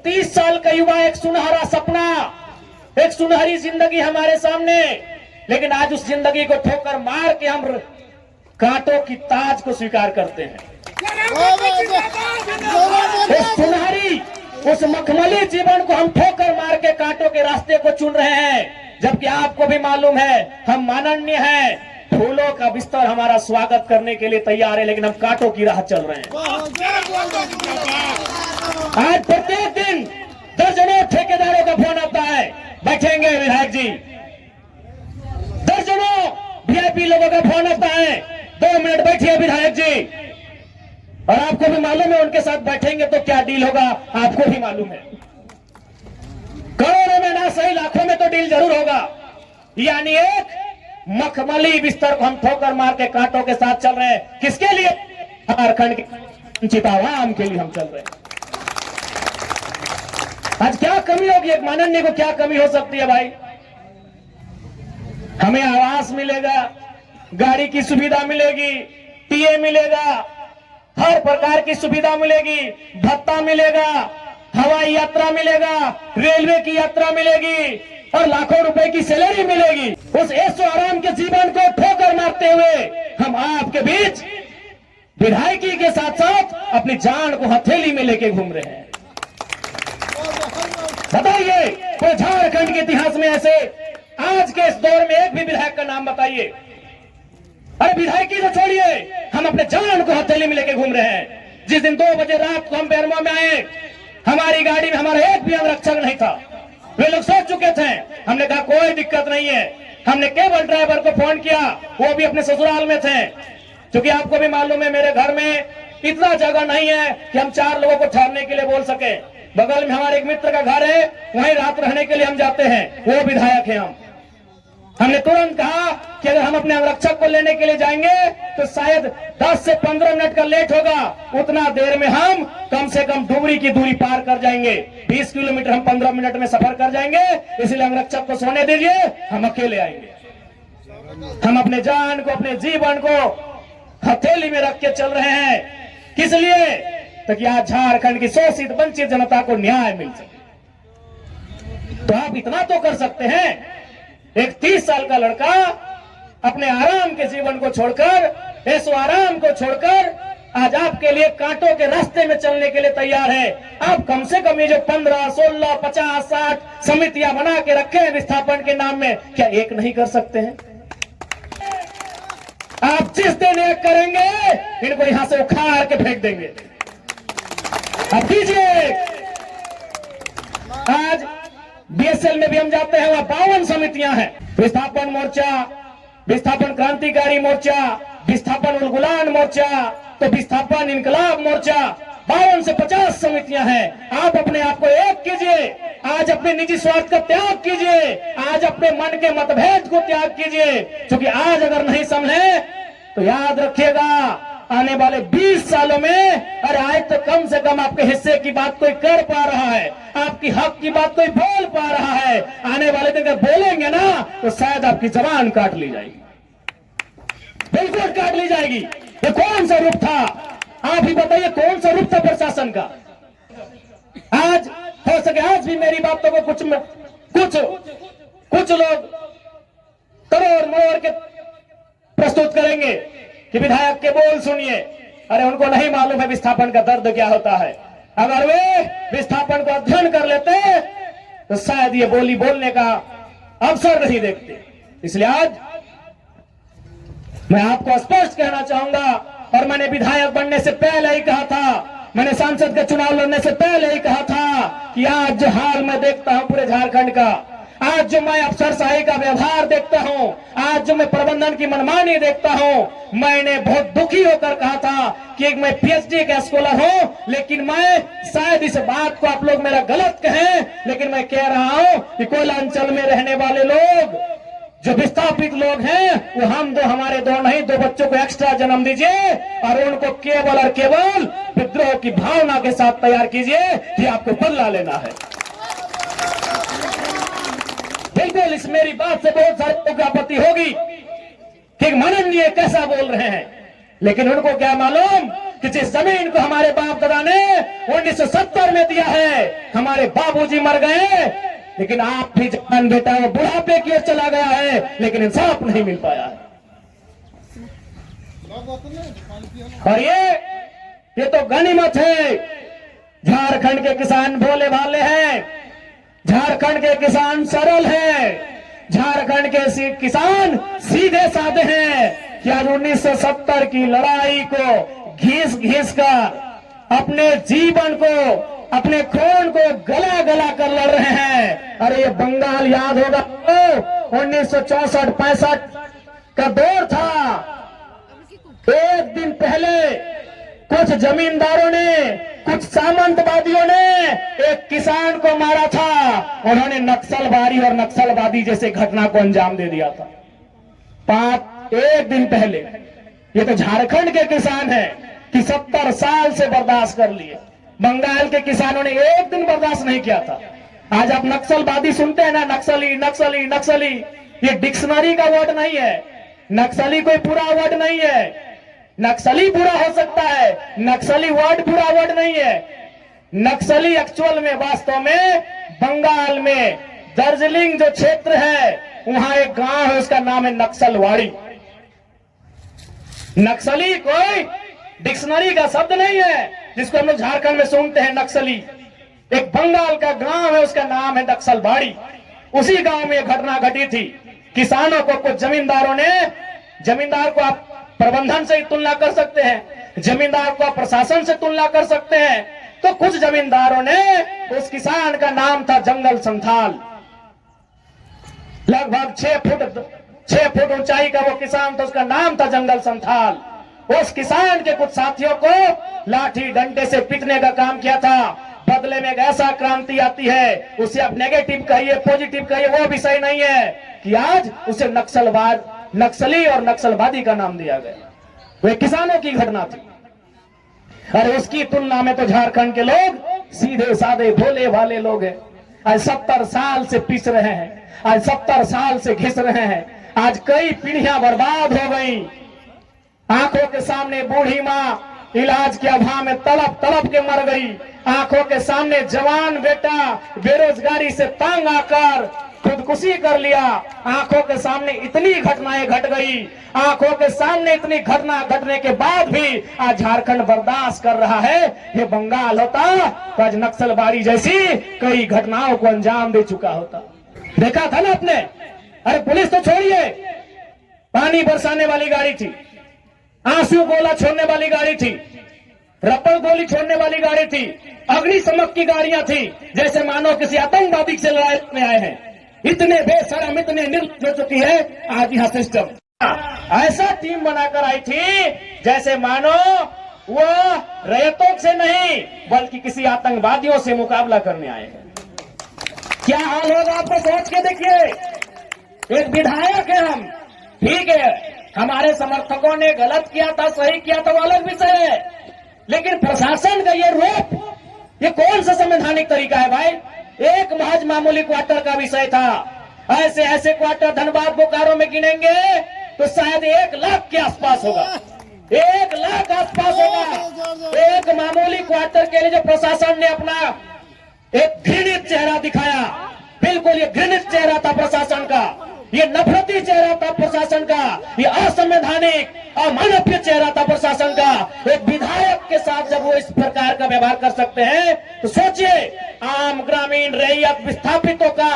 30 साल का युवा, एक सुनहरा सपना, एक सुनहरी जिंदगी हमारे सामने, लेकिन आज उस जिंदगी को ठोकर मार के हम कांटों की ताज को स्वीकार करते हैं। उस सुनहरी, उस मखमली जीवन को हम ठोकर मार के कांटों के रास्ते को चुन रहे हैं, जबकि आपको भी मालूम है हम माननीय हैं, फूलों का बिस्तर हमारा स्वागत करने के लिए तैयार है, लेकिन हम कांटों की राह चल रहे हैं। आज प्रत्येक दिन दर्जनों ठेकेदारों का फोन आता है, बैठेंगे विधायक जी, दर्जनों वीआईपी लोगों का फोन आता है, 2 मिनट बैठिए विधायक जी, और आपको भी मालूम है उनके साथ बैठेंगे तो क्या डील होगा, आपको भी मालूम है। करोड़ों में ना सही लाखों में तो डील जरूर होगा। यानी एक मखमली बिस्तर को हम ठोकर मार के कांटों के साथ चल रहे हैं। किसके लिए? झारखंड के वंचित आवाम के लिए हम चल रहे हैं। आज क्या कमी होगी, एक माननीय को क्या कमी हो सकती है भाई? हमें आवास मिलेगा, गाड़ी की सुविधा मिलेगी, टीए मिलेगा, हर प्रकार की सुविधा मिलेगी, भत्ता मिलेगा, हवाई यात्रा मिलेगा, रेलवे की यात्रा मिलेगी और लाखों रुपए की सैलरी मिलेगी। उस ऐशो आराम के जीवन को ठोकर मारते हुए हम आपके बीच विधायकी के साथ साथ अपनी जान को हथेली में लेके घूम रहे हैं। बताइए कोई झारखंड के इतिहास में ऐसे आज के इस दौर में एक भी विधायक का नाम बताइए। अरे विधायकी तो छोड़िए, हम अपने जान को हथेली में लेके घूम रहे हैं। जिस दिन 2 बजे रात को हम बेरमो में आए, हमारी गाड़ी में हमारा एक भी अंगरक्षक नहीं था। वे लोग सोच चुके थे, हमने कहा कोई दिक्कत नहीं है। हमने केवल ड्राइवर को फोन किया, वो भी अपने ससुराल में थे, क्योंकि आपको भी मालूम है मेरे घर में इतना जगह नहीं है कि हम 4 लोगों को ठहरने के लिए बोल सके। बगल में हमारे एक मित्र का घर है, वहीं रात रहने के लिए हम जाते हैं, वो विधायक है। हमने तुरंत कहा कि अगर हम अपने अंगरक्षक को लेने के लिए जाएंगे तो शायद 10 से 15 मिनट का लेट होगा, उतना देर में हम कम से कम डुमरी की दूरी पार कर जाएंगे। 20 किलोमीटर हम 15 मिनट में सफर कर जाएंगे, इसलिए अंगरक्षक को सोने दीजिए, हम अकेले आएंगे। हम अपने जान को, अपने जीवन को हथेली में रख के चल रहे हैं। किस लिए? ताकि आज झारखंड की शोषित वंचित जनता को न्याय मिल सके। तो आप इतना तो कर सकते हैं, एक 30 साल का लड़का अपने आराम के जीवन को छोड़कर, ऐसो आराम को छोड़कर आज आपके लिए कांटों के रास्ते में चलने के लिए तैयार है। आप कम से कम ये जो 15, 16, 50, 60 समितियां बना के रखे हैं विस्थापन के नाम में, क्या एक नहीं कर सकते हैं? आप जिस दिन एक करेंगे, इनको यहां से उखाड़ के फेंक देंगे। अब कीजिए। आज बीएसएल में भी हम जाते हैं, वहां 52 समितियां हैं। विस्थापन मोर्चा, विस्थापन क्रांतिकारी मोर्चा, विस्थापन उलगुलान मोर्चा, तो विस्थापन इनकलाब मोर्चा, 52 से 50 समितियां हैं। आप अपने आप को एक कीजिए, आज अपने निजी स्वार्थ का त्याग कीजिए, आज अपने मन के मतभेद को त्याग कीजिए, क्योंकि आज अगर नहीं संभले तो याद रखिएगा आने वाले 20 सालों में, अरे आज तो कम से कम आपके हिस्से की बात कोई कर पा रहा है, आपकी हक की बात कोई बोल पा रहा है, आने वाले दिन अगर बोलेंगे ना तो शायद आपकी जबान काट ली जाएगी, बिल्कुल काट ली जाएगी। ये कौन सा रूप था? आप ही बताइए, कौन सा रूप था प्रशासन का? आज हो सके आज भी मेरी बातों को कुछ लोग तोड़ मोड़ के प्रस्तुत करेंगे कि विधायक के बोल सुनिए। अरे उनको नहीं मालूम है विस्थापन का दर्द क्या होता है। अगर वे विस्थापन को अध्ययन कर लेते तो शायद ये बोली बोलने का अवसर नहीं देखते। इसलिए आज मैं आपको स्पष्ट कहना चाहूंगा, और मैंने विधायक बनने से पहले ही कहा था, मैंने सांसद का चुनाव लड़ने से पहले ही कहा था कि आज जो हाल मैं देखता हूं पूरे झारखंड का, आज जो मैं अफसरशाही का व्यवहार देखता हूं, आज जो मैं प्रबंधन की मनमानी देखता हूं, मैंने बहुत दुखी होकर कहा था कि मैं पीएचडी का स्कॉलर हूं, लेकिन मैं शायद इस बात को आप लोग मेरा गलत कहें, लेकिन मैं कह रहा हूं कि कोयला अंचल में रहने वाले लोग, जो विस्थापित लोग हैं, वो हम दो, हमारे दो नहीं, 2 बच्चों को एक्स्ट्रा जन्म दीजिए और उनको केवल और केवल विद्रोह की भावना के साथ तैयार कीजिए कि आपको बदला लेना है। बिल्कुल इस मेरी बात से बहुत सारे लोगों को आपत्ति होगी कि माननीय कैसा बोल रहे हैं, लेकिन उनको क्या मालूम कि जिस जमीन को हमारे बाप दादा ने 1970 में दिया है, हमारे बाबूजी मर गए, लेकिन आप भी जवान बेटा वो बुढ़ापे की ओर चला गया है, लेकिन इंसाफ नहीं मिल पाया है। और ये तो गनीमत है। झारखंड के किसान भोले भाले हैं, झारखंड के किसान सरल हैं, झारखंड के किसान सीधे साधे हैं कि आज 1970 की लड़ाई को घिस घिस कर अपने जीवन को, अपने खून को गला गला कर लड़ रहे हैं। अरे ये बंगाल याद होगा तो 1964-65 का दौर था। एक दिन पहले कुछ जमींदारों ने, कुछ सामंतवादियों ने एक किसान को मारा था। उन्होंने नक्सलबारी और नक्सलवादी जैसे घटना को अंजाम दे दिया था। एक दिन पहले। ये तो झारखंड के किसान हैं कि 70 साल से बर्दाश्त कर लिए। बंगाल के किसानों ने एक दिन बर्दाश्त नहीं किया था। आज आप नक्सलवादी सुनते हैं ना, नक्सली नक्सली नक्सली, ये डिक्शनरी का वर्ड नहीं है। नक्सली कोई पूरा वर्ड नहीं है। नक्सली बुरा हो सकता है, नक्सली वर्ड बुरा वर्ड नहीं है। नक्सली एक्चुअल में, वास्तव में बंगाल में दार्जिलिंग जो क्षेत्र है, वहां एक गांव है, उसका नाम है नक्सलवाड़ी। नक्सली कोई डिक्शनरी का शब्द नहीं है जिसको हम लोग झारखंड में सुनते हैं नक्सली। एक बंगाल का गांव है, उसका नाम है नक्सलवाड़ी। उसी गांव में घटना घटी थी। किसानों को कुछ जमींदारों ने, जमींदार को आप प्रबंधन से ही तुलना कर सकते हैं, जमींदार को आप प्रशासन से तुलना कर सकते हैं, तो कुछ जमींदारों ने, उस किसान का नाम था जंगल संथाल। लगभग 6 फुट ऊंचाई का वो किसान था, उसका नाम था जंगल संथाल। उस किसान के कुछ साथियों को लाठी डंडे से पीटने का काम किया था। बदले में एक ऐसा क्रांति आती है, उसे आप नेगेटिव कहिए, पॉजिटिव कहिए, वो विषय नहीं है कि आज उसे नक्सलवाद, नक्सली और नक्सलवादी का नाम दिया गया। वे किसानों की घटना थी। अरे उसकी तुलना में तो झारखंड के लोग सीधे साधे भोले भाले लोग हैं। आज 70 साल से पिस रहे हैं, आज 70 साल से घिस रहे हैं। आज कई पीढ़ियां बर्बाद हो गई। आंखों के सामने बूढ़ी माँ इलाज के अभाव में तड़प तड़प के मर गई। आंखों के सामने जवान बेटा बेरोजगारी से तंग आकर खुदकुशी कर लिया। आंखों के सामने इतनी घटनाएं घट गई। आंखों के सामने इतनी घटना घटने के बाद भी आज झारखंड बर्दाश्त कर रहा है। ये बंगाल होता तो आज नक्सलबाड़ी जैसी कई घटनाओं को अंजाम दे चुका होता। देखा था ना आपने। अरे पुलिस तो छोड़िए, पानी बरसाने वाली गाड़ी थी, आंसू गोला छोड़ने वाली गाड़ी थी, रबर गोली छोड़ने वाली गाड़ी थी, अग्निशमक की गाड़ियां थी, जैसे मानो किसी आतंकवादी से लड़ाई में आए हैं। इतने बेशरम, इतने निर्लज्ज हो चुकी है आज यहाँ सिस्टम। ऐसा टीम बनाकर आई थी जैसे मानो वो रैयतों से नहीं बल्कि किसी आतंकवादियों से मुकाबला करने आए हैं। क्या हाल होगा आपको सोच के देखिए। एक विधायक है हम, ठीक है, हमारे समर्थकों ने गलत किया था, सही किया था, वो अलग विषय है, लेकिन प्रशासन का ये रूप, ये कौन सा संवैधानिक तरीका है भाई। एक महज मामूली क्वार्टर का विषय था। ऐसे ऐसे क्वार्टर धनबाद बोकारो में गिनेंगे तो शायद 1 लाख के आसपास होगा, 1 लाख आसपास होगा। एक मामूली क्वार्टर के लिए जो प्रशासन ने अपना एक घृणित चेहरा दिखाया, बिल्कुल ये घृणित चेहरा था प्रशासन का, ये नफरती चेहरा था प्रशासन का, ये असंवैधानिक अमानवीय चेहरा था प्रशासन का। एक विधायक के साथ जब वो इस प्रकार का व्यवहार कर सकते हैं तो सोचिए आम ग्रामीण रैयत विस्थापितों का